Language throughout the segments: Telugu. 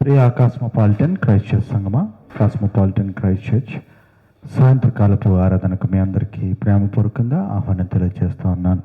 ప్రియా కాస్మోపాలిటన్ క్రైస్ట్ చర్చ్ సంగమా, కాస్మోపాలిటన్ క్రైస్ట్ చర్చ్ సాయంత్రకాలపు ఆరాధనకు మీ అందరికీ ప్రేమపూర్వకంగా ఆహ్వానం తెలియజేస్తూ ఉన్నాను.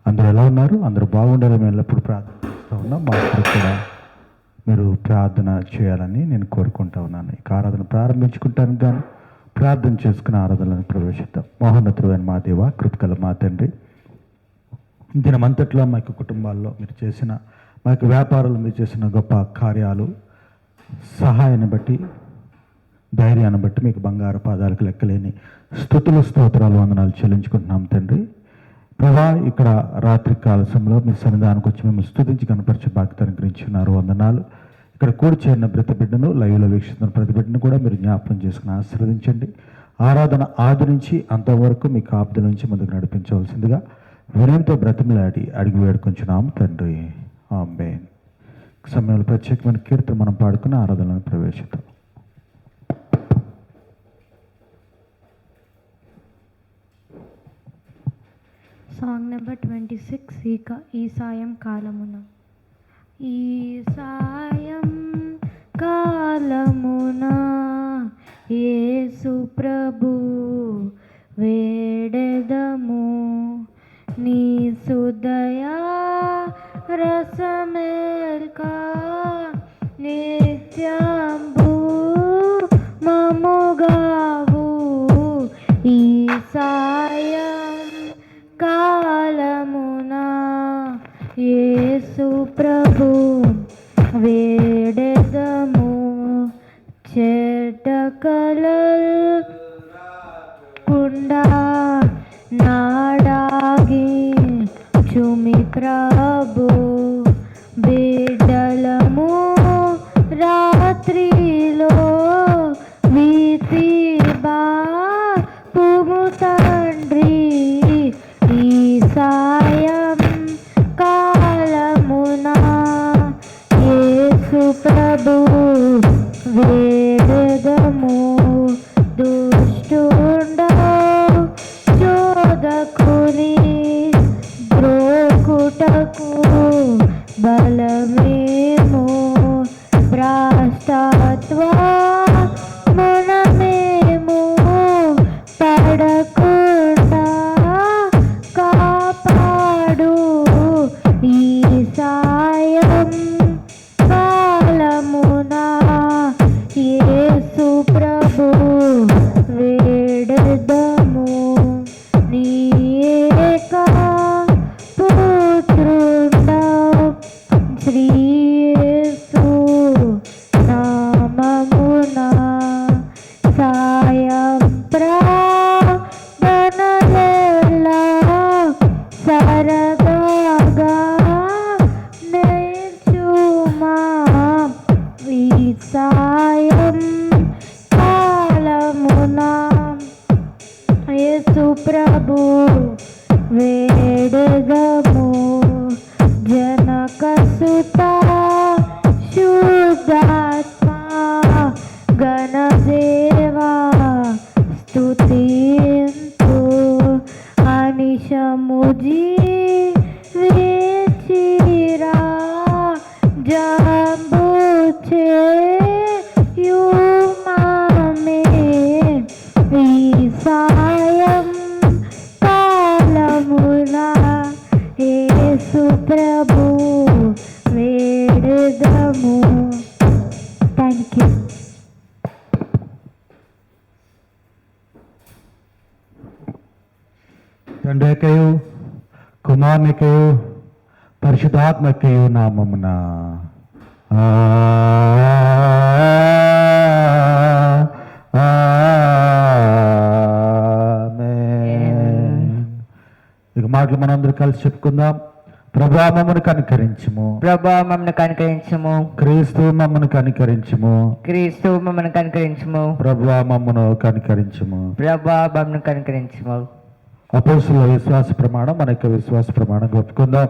అందరూ ఎలా ఉన్నారు? అందరూ బాగుండాలని ఎల్లప్పుడూ ప్రార్థన చేస్తూ ఉన్నాం. మాకు కూడా మీరు ప్రార్థన చేయాలని నేను కోరుకుంటా ఉన్నాను. ఇక ఆరాధన ప్రారంభించుకుంటాను, కానీ ప్రార్థన చేసుకుని ఆరాధనలను ప్రవేశిద్దాం. మహోన్నతుడైన మా దేవ, కృపగల మా తండ్రి, దినమంతట్లో మా యొక్క కుటుంబాల్లో మీరు చేసిన, మా యొక్క వ్యాపారాలు మీరు చేసిన గొప్ప కార్యాలు, సహాయాన్ని బట్టి, ధైర్యాన్ని బట్టి మీకు బంగారు పాదాలకు లెక్కలేని స్తుతులు, స్తోత్రాలు, వందనాలు చెల్లించుకుంటున్నాం తండ్రి. ప్రభా, ఇక్కడ రాత్రి కాల సమయంలో మీ సన్నిధానికి వచ్చి మేము స్తుతించి కనపరిచే బాధ్యతను గురించున్నారు. వందనాలు. ఇక్కడ కూడి చేరిన ప్రతి బిడ్డను, లైవ్లో వీక్షిస్తున్న ప్రతి బిడ్డను కూడా మీరు జ్ఞాపకం చేసుకుని ఆశీర్వదించండి. ఆరాధన ఆది నుంచి అంతవరకు మీ కాపుదల నుంచి ముందుకు నడిపించవలసిందిగా వినయంతో బ్రతిమలాడి అడిగి వేడుకొంచున్నాం తండ్రి. ఆమేన్. సమయంలో ప్రత్యేకమైన కీర్తన మనం పాడుకుని ఆరాధనలను ప్రవేశిద్దాం. Song number 26. ఈ సాయం కాలమున, ఈ సాయం కాలమున యేసు ప్రభు వేడెదము, నీ సుదయా రసమేల్కా నిత్యంబు మముగావు. ఈ సాయం కాలమున యేసు ప్రభు వేడెదము, చెడ్డకలల్ కుండా నాడాగి చుమి ప్రభు, బిడ్డలము రాత్రిలో వీతి బాపుము తండ్రి. ఈ సాయం కాలమున యేసు ప్రభు వేడెదము, దుష్టుండ చోదకుని బ్రోకుటకు బలమేమో, భ్రష్టత్వ మనమేమో పడకుండా కాపాడు. ఈ సాయం కాలమున యేసు ప్రభు వేడెదము, నీ ఏక పుత్రుండ శ్రీ యేసు నామమున సాయం ప్రార్థనలెల్లా సరదాగా నేర్చుమా. ఈ సాయం కాలమున యేసు ప్రభు వేడెదము, జనకసుత శుద్ధాత్మ గణదేవా స్తుతింతు, అనిశము జీవించిరా జంబు చేయుమమే. ఈ సాయం కాలమున యేసు ప్రభు వేడెదము. Thank you. తండ్రికయు కుమారునికయు పరిశుద్ధాత్మకయు నామమున ఆమేన్. ఇక మాటలు మనందరూ కలిసి చెప్పుకుందాం. ప్రభువా మమ్మను కనికరించుము, ప్రభువా మమ్మల్ని కనికరించుము, క్రీస్తు మమ్మను కనికరించుము, క్రీస్తు మమ్మల్ని కనికరించుము, ప్రభువా మమ్మను కనికరించుము. ప్రభువా మమ్మల్ని కనికరించుము. అపోస్తుల విశ్వాస ప్రమాణం, మన యొక్క విశ్వాస ప్రమాణం ఒప్పుకుందాం.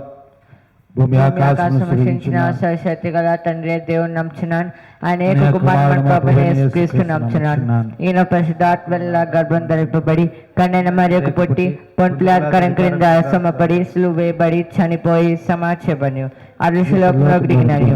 భూమి ఆకాశం సృష్టించిన సర్వశక్తి గల తండ్రి దేవుని నమ్ముచున్నాను. అనేక కుమారుడు ప్రభువైన యేసుక్రీస్తు నమ్ముచున్నాను. ఈయన పరిశుద్ధాత్మ వల్ల గర్భం ధరింపబడి కన్యన మరియకు పుట్టి పొంటిలాట్ కరం క్రింద శ్రమపడి సిలువ వేయబడి చనిపోయి సమాధించబడి అదృశ్యలోకంలోకి దిగినని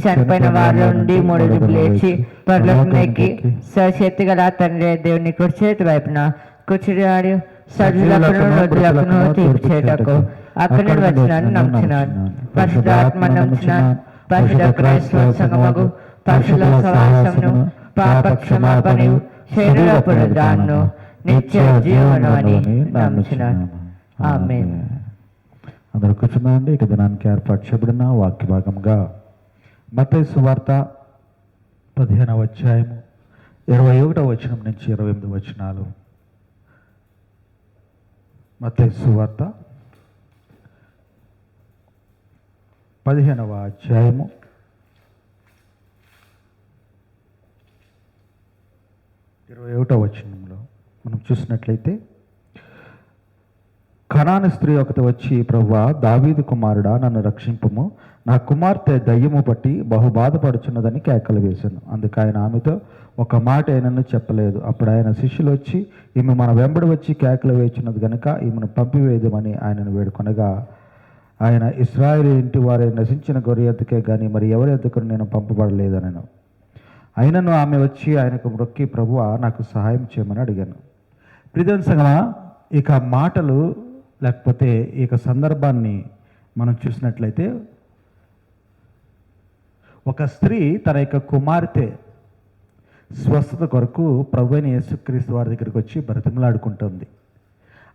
చనిపోయిన వారి నుండి 3 రోజులు లేచి పరలోకం ఎక్కి సర్వశక్తి గల తండ్రి దేవుని కుడి చేతి వైపున కూర్చున్నాడు. సజ్జులకు నొద్దులకు తీర్పు చేయటకు అక్కడ వచ్చినాను నమ్ముచున్నాను. పరిశుద్ధాత్మ నమ్ముచున్నాను. పరిశుద్ధ క్రైస్తవ సంఘముగు పరిశుద్ధ సహవాసమును పాప క్షమాపణయు శరీర పునరుద్ధారణను నిత్య జీవను అని నమ్ముచున్నాను. ఆమేన్. అందరూ కూర్చున్నాండి. ఇక దినానికి ఏర్పాటు చేయబడిన వాక్య భాగంగా మత్తయి సువార్త 15వ అధ్యాయము 21వ వచనం నుంచి 28వ వచనాలు. మత్తయి సువార్త 15వ అధ్యాయము 21వ వచనంలో మనం చూసినట్లయితే, కనాను స్త్రీ ఒకటి వచ్చి, ప్రభువా, దావీదు కుమారుడా, నన్ను రక్షింపుము, నా కుమార్తె దయ్యము పట్టి బహు బాధపడుచున్నదని కేకలు వేశాను. అందుకు ఆయన ఆమెతో ఒక మాట ఆయనను చెప్పలేదు. అప్పుడు ఆయన శిష్యులు వచ్చి, ఈమె మన వెంబడి వచ్చి కేకలు వేచున్నది గనుక ఈమెను పంపివేయమని ఆయనను వేడుకొనగా, ఆయన ఇశ్రాయేలు ఇంటి వారి నశించిన గొర్రె ఎద్దుకే కానీ మరి ఎవరి ఎద్దుకు నేను పంపబడలేదనను. అయినను ఆమె వచ్చి ఆయనకు మొక్కి, ప్రభువా, నాకు సహాయం చేయమని అడిగాను. ప్రియమైన సంగమా, ఇక మాటలు లేకపోతే ఇక సందర్భాన్ని మనం చూసినట్లయితే, ఒక స్త్రీ తన యొక్క కుమార్తె స్వస్థత కొరకు ప్రభువైన యేసుక్రీస్తు వారి దగ్గరికి వచ్చి బ్రతిమలాడుకుంటుంది.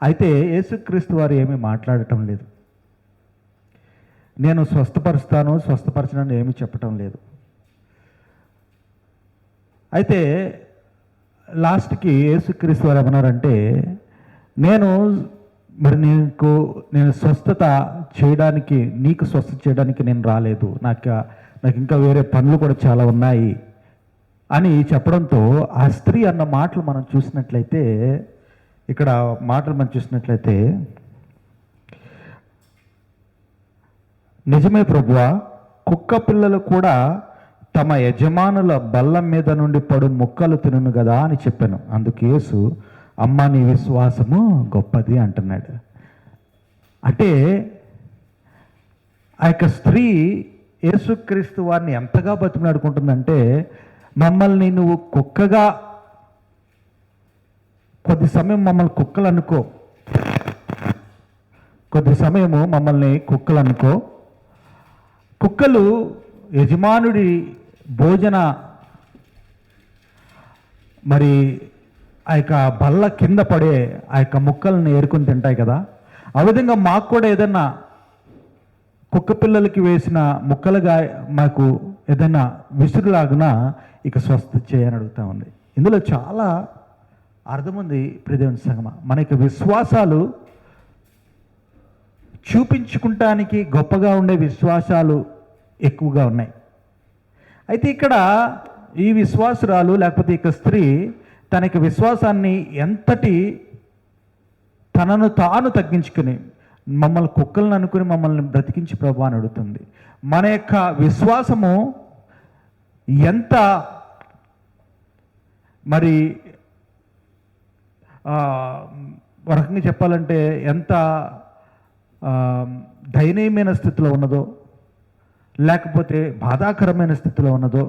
అయితే యేసుక్రీస్తు వారు ఏమీ మాట్లాడటం లేదు. నేను స్వస్థపరుస్తాను, స్వస్థపరచనని ఏమీ చెప్పటం లేదు. అయితే లాస్ట్కి యేసుక్రీస్తు వారు ఏమన్నారంటే, నేను స్వస్థత చేయడానికి, నీకు స్వస్థత చేయడానికి నేను రాలేదు, నాకు ఇంకా వేరే పనులు కూడా చాలా ఉన్నాయి అని చెప్పడంతో ఆ స్త్రీ అన్న మాటలు మనం చూసినట్లయితే, ఇక్కడ మాటలు మనం చూసినట్లయితే, నిజమే ప్రభువా, కుక్క పిల్లలు కూడా తమ యజమానుల బల్లం మీద నుండి పడు ముక్కలు తినును కదా అని చెప్పాను. అందుకు యేసు, అమ్మ, నీ విశ్వాసము గొప్పది అంటున్నాడు. అంటే ఆ యొక్క స్త్రీ యేసుక్రీస్తు వారిని ఎంతగా బతిమలాడుకుంటుందంటే, మమ్మల్ని నువ్వు కుక్కగా, కొద్ది సమయం మమ్మల్ని కుక్కలు అనుకో, కొద్ది సమయము మమ్మల్ని కుక్కలు అనుకో, కుక్కలు యజమానుడి భోజన మరి ఆ యొక్క బల్ల కింద పడే ఆ యొక్క ముక్కలను ఏరుకుని తింటాయి కదా, ఆ విధంగా మాకు కూడా ఏదన్నా కుక్క పిల్లలకి వేసిన ముక్కలుగా మాకు ఏదైనా విసురులాగున ఇక స్వస్థ చేయని అడుగుతా ఉంది. ఇందులో చాలా అర్థం ఉంది. ప్రియదేవుని సంగమా, మన యొక్క విశ్వాసాలు చూపించుకుంటానికి గొప్పగా ఉండే విశ్వాసాలు ఎక్కువగా ఉన్నాయి. అయితే ఇక్కడ ఈ విశ్వాసురాలు లేకపోతే ఇక స్త్రీ తన యొక్క విశ్వాసాన్ని ఎంతటి తనను తాను తగ్గించుకుని, మమ్మల్ని కుక్కలను అనుకుని మమ్మల్ని బ్రతికించి ప్రభు అని అడుగుతుంది. మన యొక్క విశ్వాసము ఎంత మరి ఒక రకంగా చెప్పాలంటే ఎంత దయనీయమైన స్థితిలో ఉన్నదో, లేకపోతే బాధాకరమైన స్థితిలో ఉన్నదో,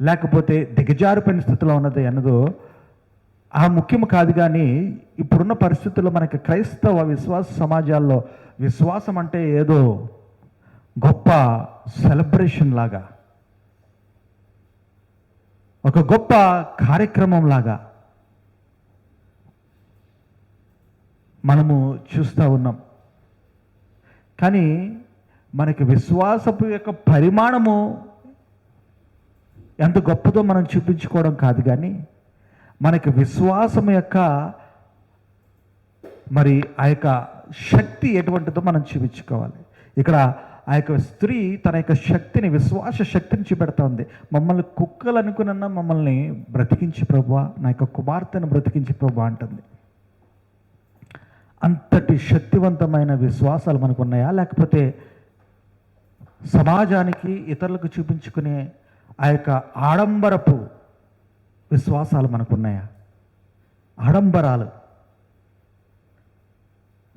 లేకపోతే దిగజారిపోయిన స్థితిలో ఉన్నదో అన్నదో ఆ ముఖ్యం కాదు. కానీ ఇప్పుడున్న పరిస్థితుల్లో మనకి క్రైస్తవ విశ్వాస సమాజాల్లో విశ్వాసం అంటే ఏదో గొప్ప సెలబ్రేషన్ లాగా, ఒక గొప్ప కార్యక్రమం లాగా మనము చూస్తూ ఉన్నాం. కానీ మనకి విశ్వాసపు యొక్క పరిమాణము ఎంత గొప్పదో మనం చూపించుకోవడం కాదు, కానీ మనకి విశ్వాసం యొక్క మరి ఆ యొక్క శక్తి ఎటువంటిదో మనం చూపించుకోవాలి. ఇక్కడ ఆ యొక్క స్త్రీ తన యొక్క శక్తిని, విశ్వాస శక్తిని చూపెడతా ఉంది. మమ్మల్ని కుక్కలు అనుకున్న మమ్మల్ని బ్రతికించి ప్రభువా, నా యొక్క కుమార్తెను బ్రతికించి ప్రభువా అంటుంది. అంతటి శక్తివంతమైన విశ్వాసాలు మనకు ఉన్నాయా? లేకపోతే సమాజానికి ఇతరులకు చూపించుకునే ఆ యొక్క ఆడంబరపు విశ్వాసాలు మనకున్నాయా? ఆడంబరాలు,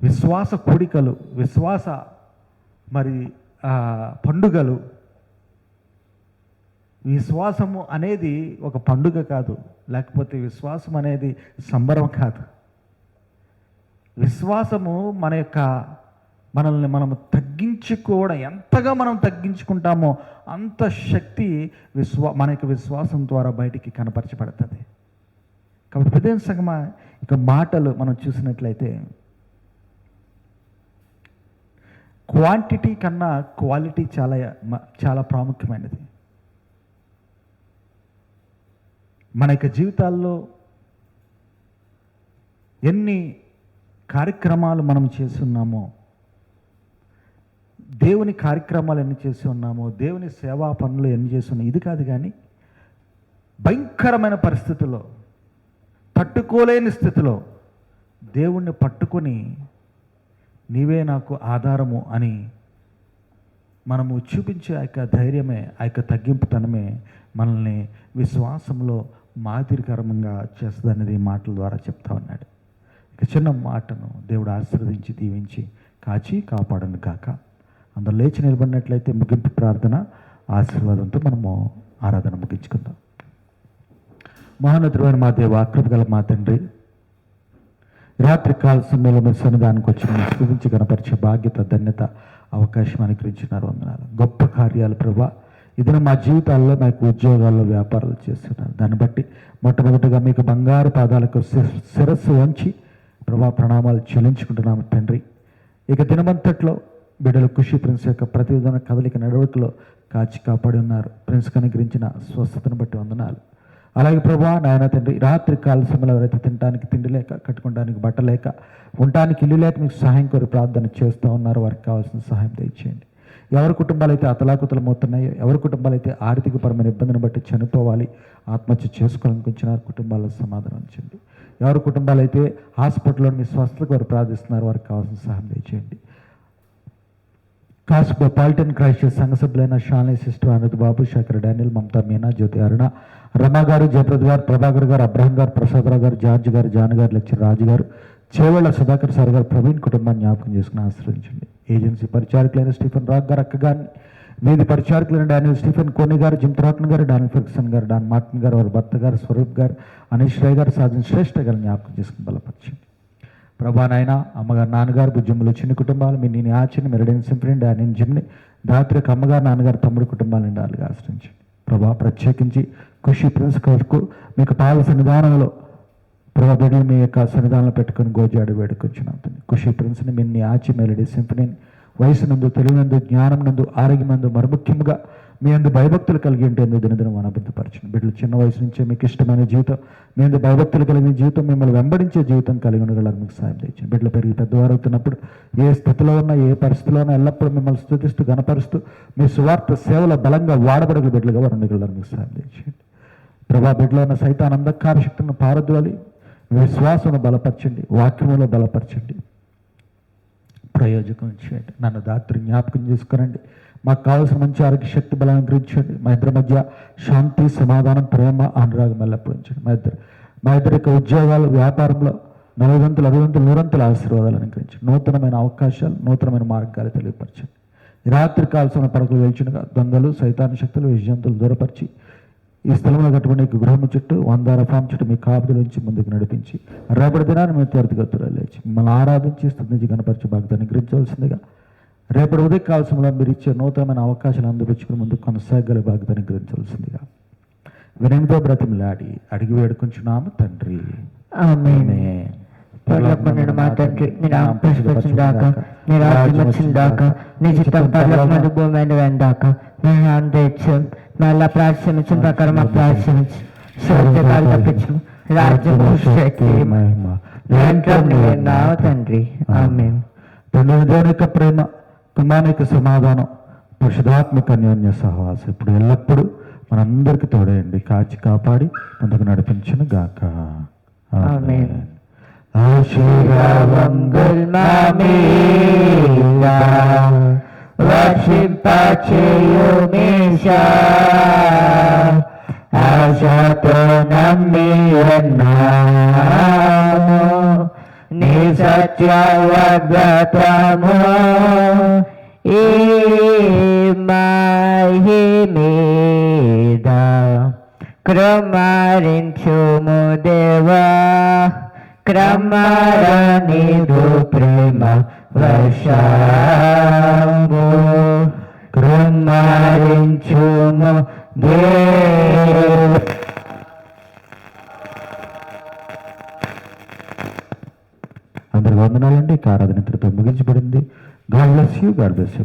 విశ్వాస కూడికలు, విశ్వాస మరి పండుగలు. విశ్వాసము అనేది ఒక పండుగ కాదు, లేకపోతే విశ్వాసం అనేది సంబరం కాదు. విశ్వాసము మనల్ని మనం తగ్గించుకోవడం, ఎంతగా మనం తగ్గించుకుంటామో అంత శక్తి మన యొక్క విశ్వాసం ద్వారా బయటికి కనపరచబడుతుంది. కాబట్టి ప్రదేశ సంగమా ఇక మాటలు మనం చూసినట్లయితే క్వాంటిటీ కన్నా క్వాలిటీ చాలా ప్రాముఖ్యమైనది. మన యొక్క జీవితాల్లో ఎన్ని కార్యక్రమాలు మనం చేసి ఉన్నామో, దేవుని కార్యక్రమాలు ఎన్ని చేసి ఉన్నామో, దేవుని సేవా పనులు ఎన్ని చేసి ఉన్నామో ఇది కాదు, కానీ భయంకరమైన పరిస్థితుల్లో, తట్టుకోలేని స్థితిలో దేవుణ్ణి పట్టుకొని నీవే నాకు ఆధారము అని మనము చూపించే ఆ యొక్క ధైర్యమే, ఆ యొక్క తగ్గింపుతనమే మనల్ని విశ్వాసంలో మాదిరికరంగా చేస్తుంది అనేది ఈ మాటల ద్వారా చెప్తా ఉన్నాడు. ఇక చిన్న మాటను దేవుడు ఆశీర్వదించి దీవించి కాచి కాపాడను కాక. అందరూ లేచి నిలబడినట్లయితే ముగింపు ప్రార్థన ఆశీర్వాదంతో మనము ఆరాధన ముగించుకుందాం. మహానతుడైన మా దేవ, కృపగల మా తండ్రి, రాత్రి కాల సమయంలో మీ సన్నిధానికి వచ్చి మేము స్తుతించి కనపరిచే బాధ్యత, ధన్యత, అవకాశం అనుగ్రహించినారు. వందనాలు. గొప్ప కార్యాలు ప్రభా ఇదిన మా జీవితాల్లో, మాకు ఉద్యోగాల్లో, వ్యాపారాలు చేస్తున్నారు. దాన్ని బట్టి మొట్టమొదటిగా మీకు బంగారు పాదాలకు శిరస్సు వంచి ప్రభా ప్రణామాలు చెల్లించుకుంటున్నాము తండ్రి. ఇక దినమంతట్లో బిడ్డలు ఖుషి ప్రిన్స్ యొక్క ప్రతి విధమైన కదలిక నడవడికలో కాచి కాపాడి ఉన్నారు. ప్రిన్స్కి అనుగ్రహించిన స్వస్థతను బట్టి వందనాలు. అలాగే ప్రభా నాయన తండ్రి, రాత్రి కాల సమయంలో ఎవరైతే తినడానికి తిండి లేక, కట్టుకోవడానికి బట్ట లేక, ఉండటానికి ఇల్లు లేక మీకు సహాయం కోరి ప్రార్థన చేస్తూ ఉన్నారో వారికి కావాల్సిన సహాయం దయచేయండి. ఎవరి కుటుంబాలు అయితే అతలాకుతలమవుతున్నాయో, ఎవరి కుటుంబాలు అయితే ఆర్థికపరమైన ఇబ్బందిని బట్టి చనిపోవాలి, ఆత్మహత్య చేసుకోవాలనుకుంటున్నారు, కుటుంబాల్లో సమాధానం ఇచ్చండి. ఎవరి కుటుంబాలు అయితే హాస్పిటల్లో మీ స్వస్థతకు వారు ప్రార్థిస్తున్నారు, వారికి కావాల్సిన సహాయం దయచేయండి. కాస్బో పాలిటన్ క్రైస్ట్ సంఘ సభ్యులైన షాలీ సిస్టర్, అనిత్ బాబు, శేఖర్, డానియల్, మమతా, మీనా, జ్యోతి, అరుణ, రమా గారు, జయప్రద్ గారు, ప్రభాకర్ గారు, అబ్రహం గారు, ప్రసాదరావు గారు, జార్జ్ గారు, జాన్ గారు, లెక్చర్ రాజు గారు, చేవళ్ళ సుధాకర్ సార్ గారు, ప్రవీణ్ కుటుంబాన్ని జ్ఞాపకం చేసుకుని ఆశ్రయించండి. ఏజెన్సీ పరిచారకులైన స్టీఫెన్ రాక్ గారు, అక్క గారిని, వీధి పరిచారకులైన డానియల్ స్టీఫెన్ కోని గారు, జిమ్ త్రాటన్ గారు, డానియల్ ఫెర్గ్సన్ గారు, డాన్ మార్టిన్ గారు, వారి భర్త గారు, స్వరూప్ గారు, అనీష్ రాయ్ గారు, సాజన్ శ్రేష్ఠ గారిని జ్ఞాపకం చేసుకుని బలపరచండి. ప్రభా నాయన, అమ్మగారు, నాన్నగారు, బుజ్జమ్మలు, చిన్న కుటుంబాలు, మీ నేను ఆచని, మెరడైన సింఫ్రెండ్, డానియన్ జిమ్ని, దాత్రికి అమ్మగారు, నాన్నగారు, తమ్ముడు కుటుంబాలను డాలుగా ఆశ్రయించండి. ప్రభా ప్రత్యేకించి ఖుషి ప్రిన్స్ కొరకు మీకు పాల సన్నిధానంలో ప్రభా బిడ్డలు మీ యొక్క సన్నిధానంలో పెట్టుకుని గోజాడు వేడుకొచ్చున్నాం. ఖుషి ప్రిన్స్ని మీ ఆచి, మెలడీ సింఫనీని వయసునందు, తెలివినందు, జ్ఞానం నందు, ఆరోగ్యమందు, మరి ముఖ్యంగా మీ అందు భయభక్తులు కలిగి ఉంటేందుకు దినదినం అభివృద్ధిపరచండి. బిడ్డలు చిన్న వయసు నుంచే మీకు ఇష్టమైన జీవితం, మీ అందు భయభక్తులు కలిగిన జీవితం, మిమ్మల్ని వెంబడించే జీవితం కలిగి ఉండగలరు. మీకు సాయం తెచ్చింది. బిడ్డలు పెరిగి పెద్దవారు అవుతున్నప్పుడు ఏ స్థితిలో ఉన్నా, ఏ పరిస్థితిలో ఉన్నా ఎల్లప్పుడూ మిమ్మల్ని స్తుతిస్తూ గణపరుస్తూ మీ సువార్త సేవలో బలంగా వాడబడగల బిడ్డలుగా వారు ఉండగలరు. మీకు సాయం తెచ్చింది. ప్రభా బిడ్డలో ఉన్న సైతాన్ అంధకార శక్తులను పారద్రోలి విశ్వాసం బలపరచండి, వాక్యములో బలపరచండి, ప్రయోజకం చేయండి. నన్ను దాత్రి జ్ఞాపకం చేసుకురండి. మాకు కావాల్సిన మంచి ఆరోగ్య శక్తి బలాన్ని గురించండి. మా ఇద్దరి మధ్య శాంతి, సమాధానం, ప్రేమ, అనురాగం ఎల్లప్పుడూ ఉంచండి. మా ఇద్దరి యొక్క ఉద్యోగాలు, వ్యాపారంలో 40 60 100 ఆశీర్వాదాలు అనుగ్రహించండి. నూతనమైన అవకాశాలు, నూతనమైన మార్గాలు తెలియపరచండి. రాత్రి కాల్సిన పడకలు వేల్చుండగా దొంగలు, సైతాన్ శక్తులు, విజయంతులు దూరపరిచి ఈ స్థలంలో కట్టుబడి గృహము చుట్టూ 100 ఫామ్ చుట్టూ మీ కాపుల నుంచి ముందుకు నడిపించి రేపటి దినాన్ని మేము త్వరితగతులు లేచి మిమ్మల్ని ఆరాధించి స్తుతించి గణపరిచి బాధ్యతను గ్రహించవలసిందిగా, రేపటి ఉదయ కాల్సంలో మీరు ఇచ్చే నూతనమైన అవకాశాలు అందిపుచ్చుకుని ముందుకు కొనసాగల బాధ్యతను గ్రహించవలసిందిగా వినయంతో బ్రతిమలాడి అడిగి వేడుకుంటున్నాము తండ్రి. ఆమేన్. పరలోకమందున్న మా తండ్రి, నీ నామం పూజింపబడుగాక, నీ రాజ్యం వచ్చుగాక, నీ చిత్తం పరలోకమందు భూమి మీద వెందాక, నీ నామం తెచ్చాం, మళ్ళా ప్రార్థించిన ప్రకారం మాకు ప్రార్థించు, సత్యకాలు తప్పించు, రాజ్యం, శక్తి, మహిమ నామ తండ్రి. ఆమేన్. తండ్రి దేవుని యొక్క ప్రేమ, కుమారుని యొక్క సమాధానం, పరిశుద్ధాత్మక అన్యోన్య సహవాసం ఇప్పుడు ఎల్లప్పుడూ మనందరికీ తోడేయండి, కాచి కాపాడి ముందుకు నడిపించును గాక. ఆమేన్. ఆశీర్వాదం వర్షింపచేయు మీషా ఆశతో నమ్మి ఉన్నాము నీ సత్య వాగ్దానము ఈ మహిమీద క్రమరించుము దేవా క్రమరనిదు ప్రేమ వర్షము క్రమరించుము దేవా. అందరికి వందనాలండి. ఈ ఆరాధన ఇంతటితో ముగించబడింది. God bless you. God bless you.